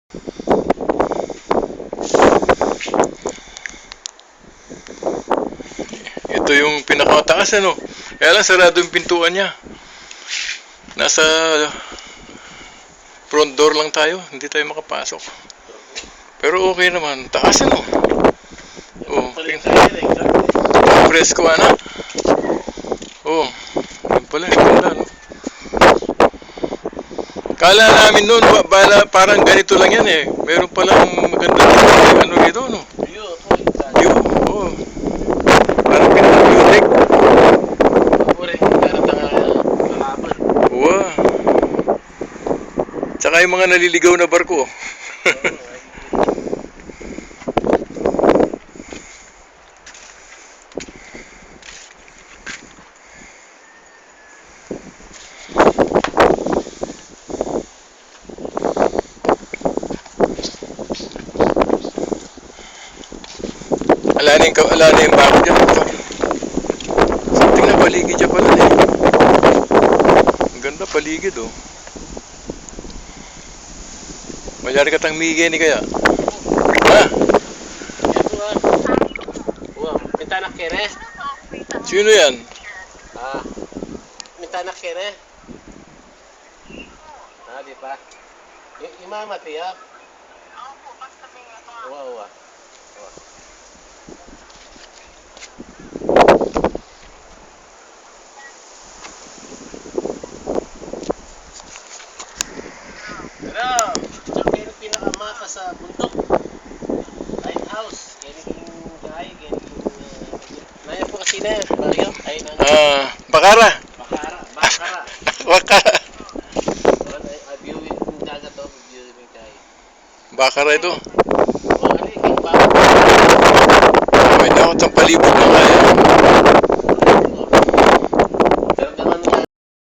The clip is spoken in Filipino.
Ito yung pinakamataas, ano? Kaya lang sarado yung pintuan niya. Nasa front door lang tayo, hindi tayo makapasok. Pero okay naman, taas, ano? Oh, presko, ano? Oh, yun pala, ganda, no? Kala namin noon, parang ganito lang yan eh. Meron palang maganda ano rito, no? View, oh. Parang pinaka-beauty. Wow. Tsaka yung mga naliligaw na barko. Ala na yung bako dyan. Tingnan, paligid dyan pala eh. Ang ganda paligid, oh. Masyari ka tang migay ni kaya. Ha? Minta nak kere? Sino yan? Minta nak kere? Di ba? Yung mama tiya? Wow. Pero, kaya yung pinakamata sa bundok. Lighthouse. Kaya yung gaya, kaya yung... Naya po kasi na, Mario. Bakara. Bakara. Bakara. Viewing yung dagat to, viewing yung kaya. Bakara ito. Bakara, May dapat ang palibot na kaya.